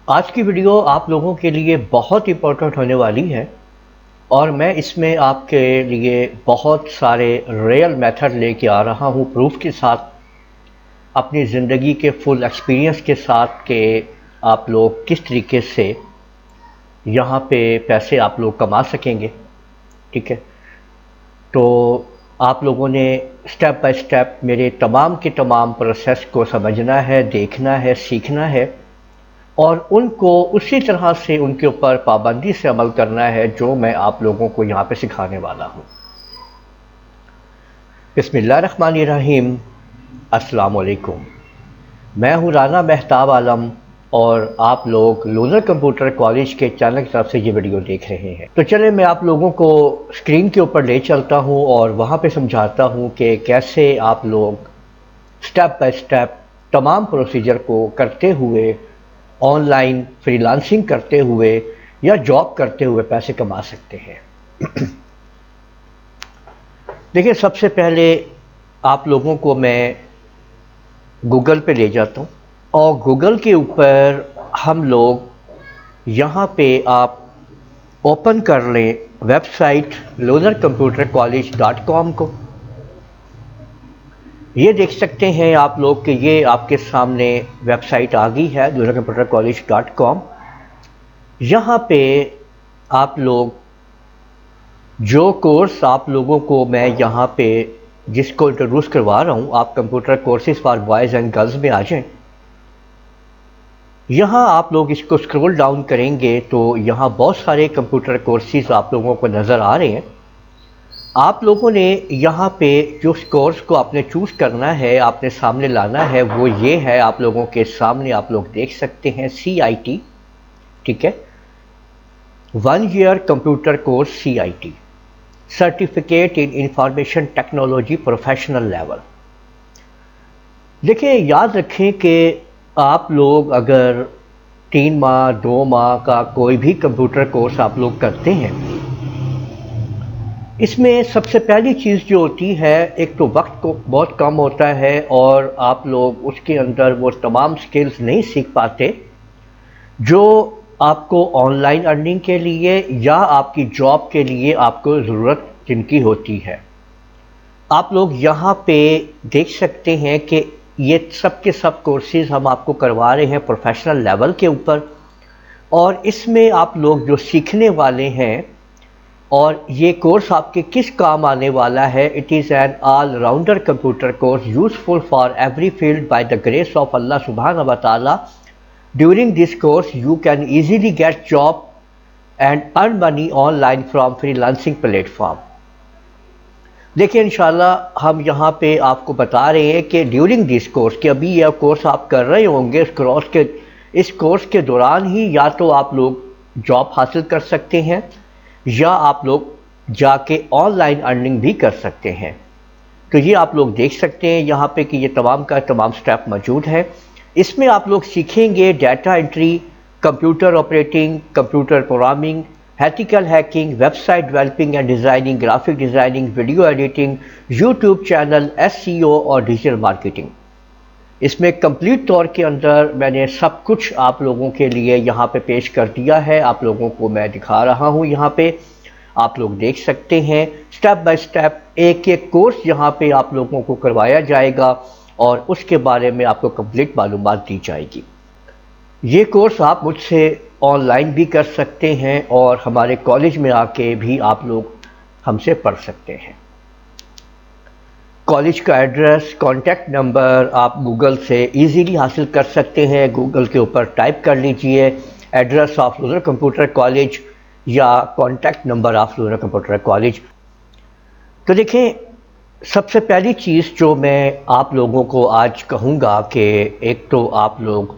آج کی ویڈیو آپ لوگوں کے لیے بہت امپورٹنٹ ہونے والی ہے اور میں اس میں آپ کے لیے بہت سارے ریئل میتھڈ لے کے آ رہا ہوں پروف کے ساتھ، اپنی زندگی کے فل ایکسپیرینس کے ساتھ کہ آپ لوگ کس طریقے سے یہاں پہ پیسے آپ لوگ کما سکیں گے. ٹھیک ہے، تو آپ لوگوں نے سٹیپ بائی سٹیپ میرے تمام کے تمام پروسیس کو سمجھنا ہے، دیکھنا ہے، سیکھنا ہے اور ان کو اسی طرح سے ان کے اوپر پابندی سے عمل کرنا ہے جو میں آپ لوگوں کو یہاں پہ سکھانے والا ہوں. بسم اللہ الرحمن الرحیم. السلام علیکم. میں ہوں رانا مہتاب عالم اور آپ لوگ لوزر کمپیوٹر کالج کے چینل کی طرف سے یہ ویڈیو دیکھ رہے ہیں. تو چلیں میں آپ لوگوں کو اسکرین کے اوپر لے چلتا ہوں اور وہاں پہ سمجھاتا ہوں کہ کیسے آپ لوگ سٹیپ بائی سٹیپ تمام پروسیجر کو کرتے ہوئے آن لائن فری لانسنگ کرتے ہوئے یا جاب کرتے ہوئے پیسے کما سکتے ہیں. دیکھیں، سب سے پہلے آپ لوگوں کو میں گوگل پہ لے جاتا ہوں اور گوگل کے اوپر ہم لوگ یہاں پہ آپ اوپن کر لیں ویب سائٹ losercomputercollege.com کو. یہ دیکھ سکتے ہیں آپ لوگ کہ یہ آپ کے سامنے ویب سائٹ آ گئی ہے losercomputercollege.com. یہاں پہ آپ لوگ جو کورس آپ لوگوں کو میں یہاں پہ جس کو انٹروڈیوس کروا رہا ہوں، آپ computer courses for boys and girls میں آ جائیں. یہاں آپ لوگ اس کو سکرول ڈاؤن کریں گے تو یہاں بہت سارے کمپیوٹر کورسز آپ لوگوں کو نظر آ رہے ہیں. آپ لوگوں نے یہاں پہ جو کورس کو آپ نے چوز کرنا ہے، آپ نے سامنے لانا ہے، وہ یہ ہے. آپ لوگوں کے سامنے آپ لوگ دیکھ سکتے ہیں CIT. ٹھیک ہے، 1 year computer course CIT، certificate in information technology professional level. دیکھیں، یاد رکھیں کہ آپ لوگ اگر 3 ماہ 2 ماہ کا کوئی بھی کمپیوٹر کورس آپ لوگ کرتے ہیں، اس میں سب سے پہلی چیز جو ہوتی ہے، ایک تو وقت کو بہت کم ہوتا ہے اور آپ لوگ اس کے اندر وہ تمام سکلز نہیں سیکھ پاتے جو آپ کو آن لائن ارننگ کے لیے یا آپ کی جاب کے لیے آپ کو ضرورت جن کی ہوتی ہے. آپ لوگ یہاں پہ دیکھ سکتے ہیں کہ یہ سب کے سب کورسز ہم آپ کو کروا رہے ہیں پروفیشنل لیول کے اوپر، اور اس میں آپ لوگ جو سیکھنے والے ہیں اور یہ کورس آپ کے کس کام آنے والا ہے. It is an all rounder computer course useful for every field by the grace of Allah سبحانہ و تعالیٰ. During this course you can easily get job and earn money online from freelancing platform. دیکھیں، انشاءاللہ ہم یہاں پہ آپ کو بتا رہے ہیں کہ ڈیورنگ دس کورس، کہ ابھی یہ کورس آپ کر رہے ہوں گے، اس کورس کے دوران ہی یا تو آپ لوگ جاب حاصل کر سکتے ہیں یا آپ لوگ جا کے آن لائن ارننگ بھی کر سکتے ہیں. تو یہ آپ لوگ دیکھ سکتے ہیں یہاں پہ کہ یہ تمام کا تمام سٹیپ موجود ہے. اس میں آپ لوگ سیکھیں گے data entry, computer operating, computer programming, ethical hacking, website developing and designing, graphic designing, video editing, YouTube channel, SEO اور ڈیجیٹل مارکیٹنگ. اس میں کمپلیٹ طور کے اندر میں نے سب کچھ آپ لوگوں کے لیے یہاں پہ پیش کر دیا ہے. آپ لوگوں کو میں دکھا رہا ہوں، یہاں پہ آپ لوگ دیکھ سکتے ہیں سٹیپ بائی سٹیپ ایک ایک کورس یہاں پہ آپ لوگوں کو کروایا جائے گا اور اس کے بارے میں آپ کو کمپلیٹ معلومات دی جائے گی. یہ کورس آپ مجھ سے آن لائن بھی کر سکتے ہیں اور ہمارے کالج میں آ کے بھی آپ لوگ ہم سے پڑھ سکتے ہیں. کالج کا ایڈریس، کانٹیکٹ نمبر آپ گوگل سے ایزیلی حاصل کر سکتے ہیں. گوگل کے اوپر ٹائپ کر لیجئے address of Loser computer college یا contact number of Loser computer college. تو دیکھیں، سب سے پہلی چیز جو میں آپ لوگوں کو آج کہوں گا کہ ایک تو آپ لوگ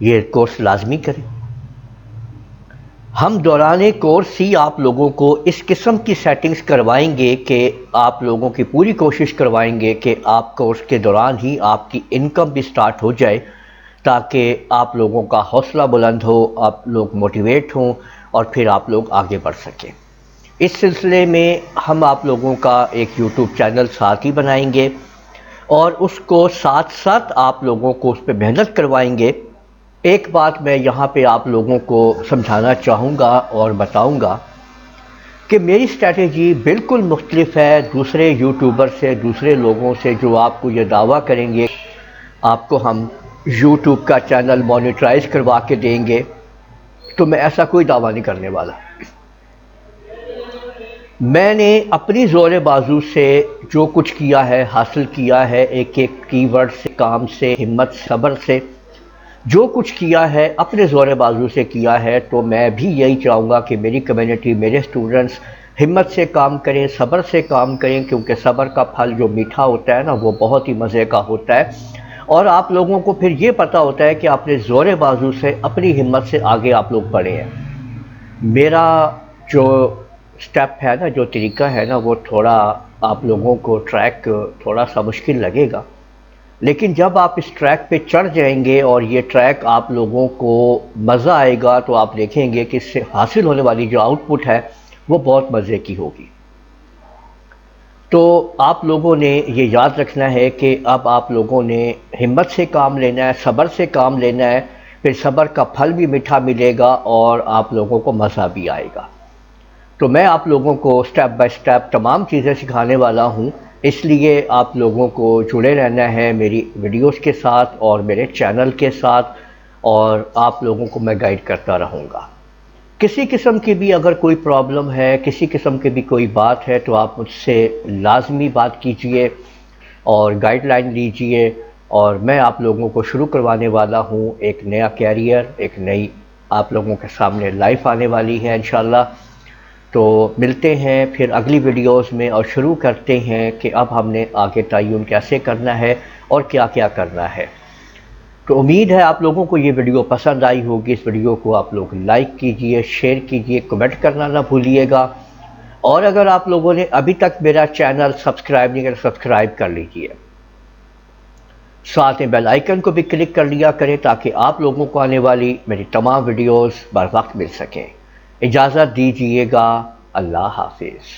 یہ کورس لازمی کریں. ہم دوران کورس ہی آپ لوگوں کو اس قسم کی سیٹنگز کروائیں گے کہ آپ لوگوں کی پوری کوشش کروائیں گے کہ آپ کورس کے دوران ہی آپ کی انکم بھی سٹارٹ ہو جائے تاکہ آپ لوگوں کا حوصلہ بلند ہو، آپ لوگ موٹیویٹ ہوں اور پھر آپ لوگ آگے بڑھ سکیں. اس سلسلے میں ہم آپ لوگوں کا ایک یوٹیوب چینل ساتھ ہی بنائیں گے اور اس کو ساتھ ساتھ آپ لوگوں کو اس پہ محنت کروائیں گے. ایک بات میں یہاں پہ آپ لوگوں کو سمجھانا چاہوں گا اور بتاؤں گا کہ میری اسٹریٹجی بالکل مختلف ہے دوسرے یوٹیوبر سے، دوسرے لوگوں سے جو آپ کو یہ دعویٰ کریں گے آپ کو ہم یوٹیوب کا چینل مانیٹرائز کروا کے دیں گے، تو میں ایسا کوئی دعویٰ نہیں کرنے والا۔ میں نے اپنی زور بازو سے جو کچھ کیا ہے، حاصل کیا ہے، ایک ایک کی ورڈ سے، کام سے، ہمت، صبر سے جو کچھ کیا ہے اپنے زور بازو سے کیا ہے، تو میں بھی یہی چاہوں گا کہ میری کمیونٹی، میرے سٹوڈنٹس ہمت سے کام کریں، صبر سے کام کریں، کیونکہ صبر کا پھل جو میٹھا ہوتا ہے نا وہ بہت ہی مزے کا ہوتا ہے، اور آپ لوگوں کو پھر یہ پتہ ہوتا ہے کہ اپنے زور بازو سے، اپنی ہمت سے آگے آپ لوگ بڑھے ہیں۔ میرا جو سٹیپ ہے نا، جو طریقہ ہے نا، وہ تھوڑا آپ لوگوں کو ٹریک تھوڑا سا مشکل لگے گا، لیکن جب آپ اس ٹریک پہ چڑھ جائیں گے اور یہ ٹریک آپ لوگوں کو مزہ آئے گا، تو آپ دیکھیں گے کہ اس سے حاصل ہونے والی جو آؤٹ پٹ ہے وہ بہت مزے کی ہوگی۔ تو آپ لوگوں نے یہ یاد رکھنا ہے کہ اب آپ لوگوں نے ہمت سے کام لینا ہے، صبر سے کام لینا ہے، پھر صبر کا پھل بھی میٹھا ملے گا اور آپ لوگوں کو مزہ بھی آئے گا۔ تو میں آپ لوگوں کو سٹیپ بائی سٹیپ تمام چیزیں سکھانے والا ہوں، اس لیے آپ لوگوں کو جڑے رہنا ہے میری ویڈیوز کے ساتھ اور میرے چینل کے ساتھ، اور آپ لوگوں کو میں گائیڈ کرتا رہوں گا۔ کسی قسم کی بھی اگر کوئی پرابلم ہے، کسی قسم کی بھی کوئی بات ہے، تو آپ مجھ سے لازمی بات کیجئے اور گائیڈ لائن لیجئے، اور میں آپ لوگوں کو شروع کروانے والا ہوں ایک نیا کیریئر، ایک نئی آپ لوگوں کے سامنے لائف آنے والی ہے انشاءاللہ۔ تو ملتے ہیں پھر اگلی ویڈیوز میں اور شروع کرتے ہیں کہ اب ہم نے آگے تعین کیسے کرنا ہے اور کیا کیا کرنا ہے۔ تو امید ہے آپ لوگوں کو یہ ویڈیو پسند آئی ہوگی، اس ویڈیو کو آپ لوگ لائک کیجئے، شیئر کیجئے، کمنٹ کرنا نہ بھولیے گا، اور اگر آپ لوگوں نے ابھی تک میرا چینل سبسکرائب نہیں کرا، سبسکرائب کر لیجئے، ساتھ میں بیل آئیکن کو بھی کلک کر لیا کریں تاکہ آپ لوگوں کو آنے والی میری تمام ویڈیوز بر وقت مل سکیں۔ اجازت دیجئے گا، اللہ حافظ۔